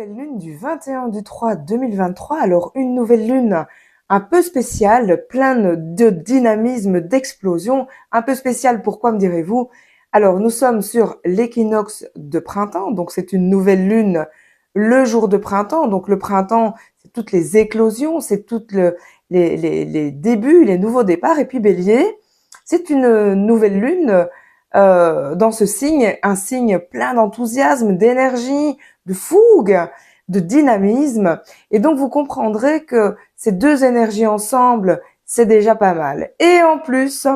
nouvelle lune du 21/3/2023. Alors, une nouvelle lune un peu spéciale, pleine de dynamisme, d'explosion. Un peu spéciale, pourquoi me direz-vous? Alors, nous sommes sur l'équinoxe de printemps, donc c'est une nouvelle lune le jour de printemps. Donc, le printemps, c'est toutes les éclosions, c'est tous les débuts, les nouveaux départs. Et puis, Bélier, c'est une nouvelle lune dans ce signe, un signe plein d'enthousiasme, d'énergie, de fougue, de dynamisme. Et donc, vous comprendrez que ces deux énergies ensemble, c'est déjà pas mal. Et en plus,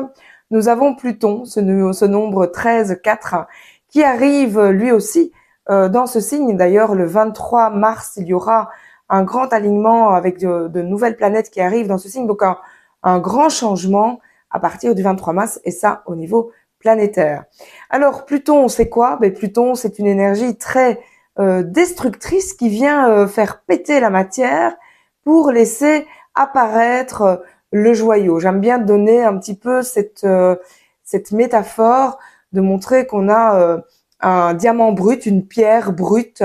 nous avons Pluton, ce nombre 13-4, qui arrive lui aussi dans ce signe. D'ailleurs, le 23 mars, il y aura un grand alignement avec de nouvelles planètes qui arrivent dans ce signe. Donc, un grand changement à partir du 23 mars, et ça au niveau planétaire. Alors, Pluton, c'est quoi? Pluton, c'est une énergie très destructrice qui vient faire péter la matière pour laisser apparaître le joyau. J'aime bien donner un petit peu cette métaphore de montrer qu'on a un diamant brut, une pierre brute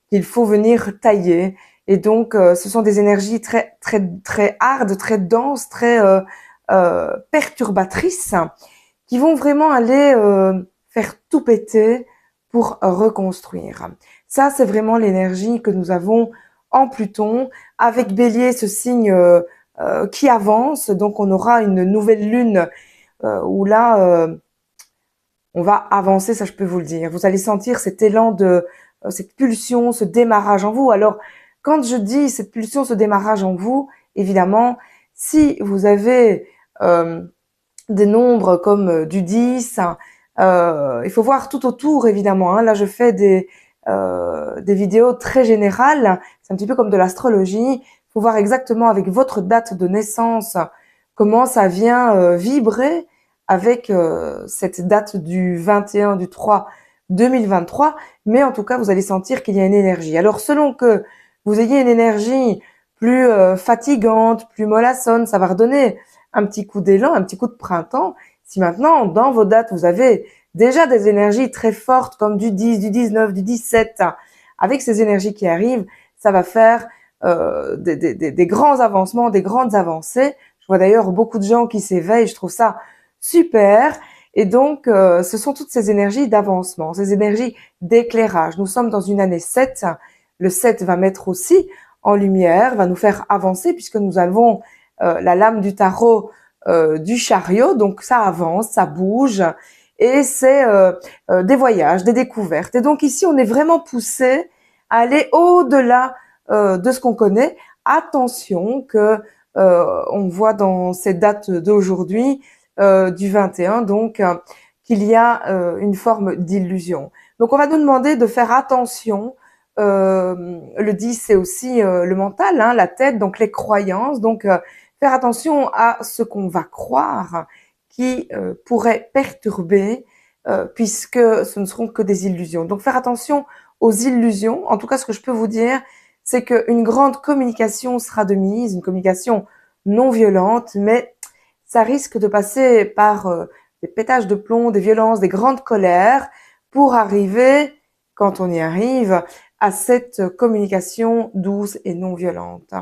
qu'il faut venir tailler. Et donc, ce sont des énergies très, très, très hard, très denses, très perturbatrices, qui vont vraiment aller faire tout péter pour reconstruire. Ça, c'est vraiment l'énergie que nous avons en Pluton. Avec Bélier, ce signe qui avance, donc on aura une nouvelle lune où là, on va avancer, ça je peux vous le dire. Vous allez sentir cet élan cette pulsion, ce démarrage en vous. Alors, quand je dis cette pulsion, ce démarrage en vous, évidemment, si vous avez des nombres comme du 10, il faut voir tout autour, évidemment. Là, je fais des vidéos très générales. C'est un petit peu comme de l'astrologie. Il faut voir exactement avec votre date de naissance comment ça vient vibrer avec cette date du 21/3/2023. Mais en tout cas, vous allez sentir qu'il y a une énergie. Alors, selon que vous ayez une énergie plus fatigante, plus mollassonne, ça va redonner un petit coup d'élan, un petit coup de printemps. Si maintenant, dans vos dates, vous avez déjà des énergies très fortes comme du 10, du 19, du 17, avec ces énergies qui arrivent, ça va faire des grands avancements, des grandes avancées. Je vois d'ailleurs beaucoup de gens qui s'éveillent, je trouve ça super. Et donc, ce sont toutes ces énergies d'avancement, ces énergies d'éclairage. Nous sommes dans une année 7. Le 7 va mettre aussi en lumière, va nous faire avancer puisque nous avons la lame du tarot du chariot. Donc, ça avance, ça bouge et c'est des voyages, des découvertes. Et donc, ici, on est vraiment poussé à aller au-delà de ce qu'on connaît. Attention que on voit dans cette date d'aujourd'hui, du 21, donc qu'il y a une forme d'illusion. Donc, on va nous demander de faire attention. Le 10, c'est aussi le mental, hein, la tête, donc les croyances. Donc, faire attention à ce qu'on va croire qui pourrait perturber, puisque ce ne seront que des illusions. Donc, faire attention aux illusions. En tout cas, ce que je peux vous dire, c'est qu'une grande communication sera de mise, une communication non violente, mais ça risque de passer par des pétages de plomb, des violences, des grandes colères, pour arriver, quand on y arrive, à cette communication douce et non violente.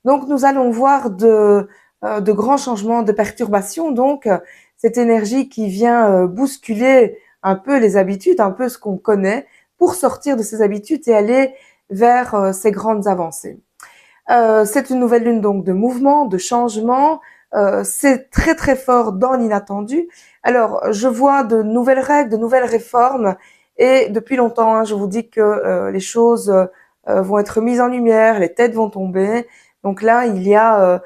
Donc, nous allons voir de grands changements, de perturbations. Donc, cette énergie qui vient bousculer un peu les habitudes, un peu ce qu'on connaît, pour sortir de ces habitudes et aller vers ces grandes avancées. C'est une nouvelle lune donc de mouvement, de changement. C'est très très fort dans l'inattendu. Alors, je vois de nouvelles règles, de nouvelles réformes, et depuis longtemps, hein, je vous dis que les choses vont être mises en lumière, les têtes vont tomber. Donc là, il y a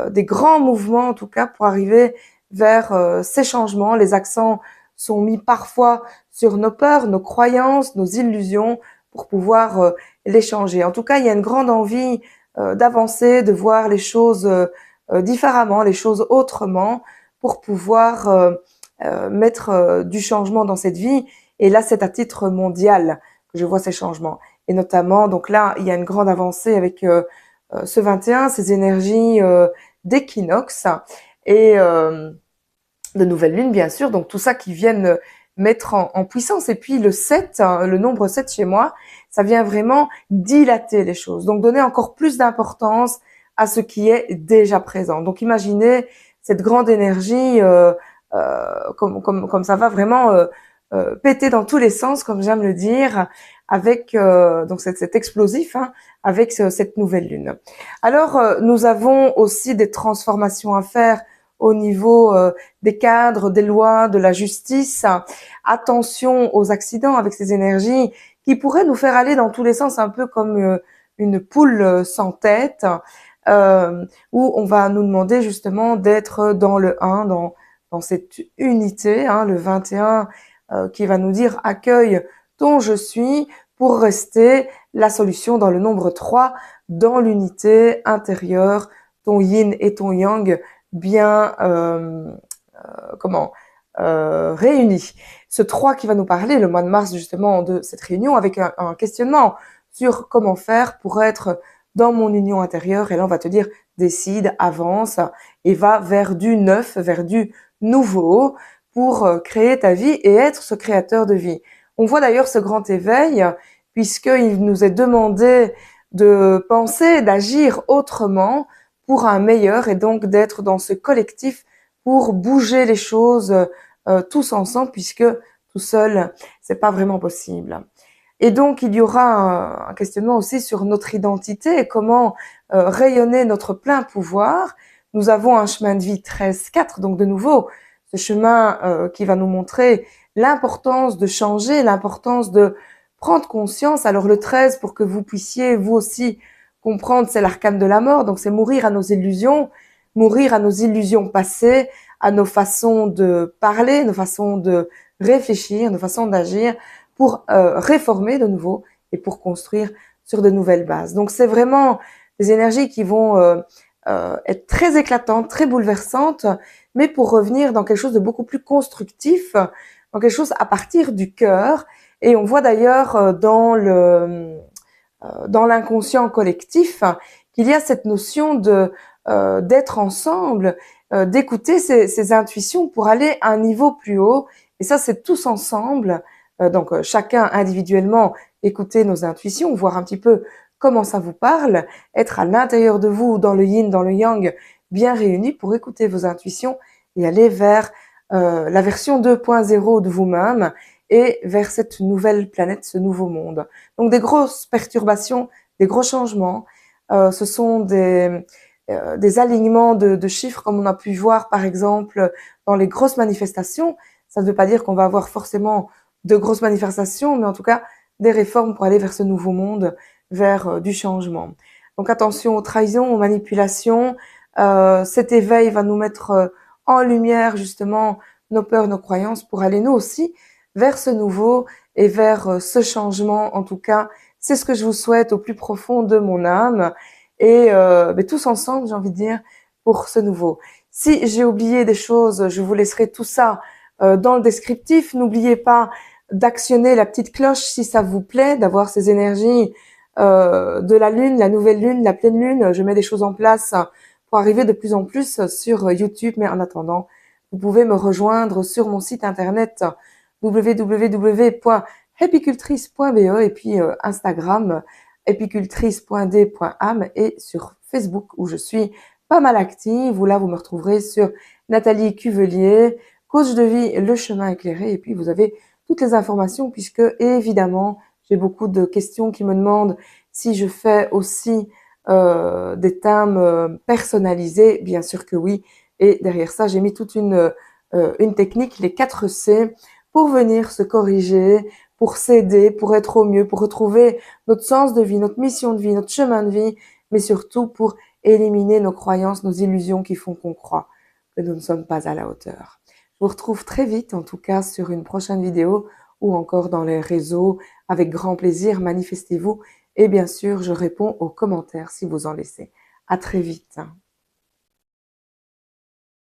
des grands mouvements, en tout cas, pour arriver vers ces changements. Les accents sont mis parfois sur nos peurs, nos croyances, nos illusions, pour pouvoir les changer. En tout cas, il y a une grande envie d'avancer, de voir les choses différemment, les choses autrement, pour pouvoir mettre du changement dans cette vie. Et là, c'est à titre mondial que je vois ces changements. Et notamment, donc là, il y a une grande avancée avec ce 21, ces énergies d'équinoxe et de nouvelle lune, bien sûr. Donc tout ça qui viennent mettre en puissance. Et puis le 7, le nombre 7 chez moi, ça vient vraiment dilater les choses. Donc donner encore plus d'importance à ce qui est déjà présent. Donc imaginez cette grande énergie comme ça va vraiment péter dans tous les sens, comme j'aime le dire, avec donc cet explosif, hein, avec cette nouvelle lune. Alors nous avons aussi des transformations à faire au niveau des cadres, des lois, de la justice. Attention aux accidents avec ces énergies qui pourraient nous faire aller dans tous les sens, un peu comme une poule sans tête, où on va nous demander justement d'être dans le 1, dans cette unité, hein, le 21, qui va nous dire accueille ton je suis pour rester la solution dans le nombre 3, dans l'unité intérieure, ton yin et ton yang bien réunis. Ce 3 qui va nous parler le mois de mars justement de cette réunion avec un questionnement sur comment faire pour être dans mon union intérieure. Et là, on va te dire décide, avance et va vers du neuf, vers du nouveau pour créer ta vie et être ce créateur de vie. On voit d'ailleurs ce grand éveil puisqu'il nous est demandé de penser, d'agir autrement pour un meilleur et donc d'être dans ce collectif pour bouger les choses tous ensemble puisque tout seul, c'est pas vraiment possible. Et donc, il y aura un questionnement aussi sur notre identité et comment rayonner notre plein pouvoir. Nous avons un chemin de vie 13-4, donc de nouveau, ce chemin qui va nous montrer l'importance de changer, l'importance de prendre conscience. Alors le 13, pour que vous puissiez vous aussi comprendre, c'est l'arcane de la mort, donc c'est mourir à nos illusions passées, à nos façons de parler, nos façons de réfléchir, nos façons d'agir, pour réformer de nouveau et pour construire sur de nouvelles bases. Donc c'est vraiment des énergies qui vont être très éclatantes, très bouleversantes, mais pour revenir dans quelque chose de beaucoup plus constructif, dans quelque chose à partir du cœur. Et on voit d'ailleurs dans l'inconscient collectif qu'il y a cette notion de d'être ensemble, d'écouter ses intuitions pour aller à un niveau plus haut. Et ça, c'est tous ensemble. Donc chacun individuellement écouter nos intuitions, voir un petit peu comment ça vous parle, être à l'intérieur de vous, dans le yin, dans le yang, bien réunis pour écouter vos intuitions et aller vers la version 2.0 de vous-même et vers cette nouvelle planète, ce nouveau monde. Donc des grosses perturbations, des gros changements, ce sont des alignements de chiffres comme on a pu voir par exemple dans les grosses manifestations. Ça ne veut pas dire qu'on va avoir forcément de grosses manifestations, mais en tout cas des réformes pour aller vers ce nouveau monde, vers du changement. Donc attention aux trahisons, aux manipulations. Cet éveil va nous mettre en lumière justement nos peurs, nos croyances pour aller nous aussi vers ce nouveau et vers ce changement. En tout cas, c'est ce que je vous souhaite au plus profond de mon âme et mais tous ensemble, j'ai envie de dire, pour ce nouveau. Si j'ai oublié des choses, je vous laisserai tout ça dans le descriptif. N'oubliez pas d'actionner la petite cloche si ça vous plaît, d'avoir ces énergies de la lune, la nouvelle lune, la pleine lune. Je mets des choses en place pour arriver de plus en plus sur YouTube. Mais en attendant, vous pouvez me rejoindre sur mon site internet www.epicultrice.be et puis Instagram epicultrice.d.am et sur Facebook où je suis pas mal active, où là vous me retrouverez sur Nathalie Cuvelier, coach de vie, le chemin éclairé, et puis vous avez toutes les informations puisque évidemment j'ai beaucoup de questions qui me demandent si je fais aussi des thèmes personnalisés, bien sûr que oui, et derrière ça j'ai mis toute une technique, les 4 C, pour venir se corriger, pour s'aider, pour être au mieux, pour retrouver notre sens de vie, notre mission de vie, notre chemin de vie, mais surtout pour éliminer nos croyances, nos illusions qui font qu'on croit que nous ne sommes pas à la hauteur. Je vous retrouve très vite, en tout cas, sur une prochaine vidéo ou encore dans les réseaux. Avec grand plaisir, manifestez-vous. Et bien sûr, je réponds aux commentaires si vous en laissez. À très vite.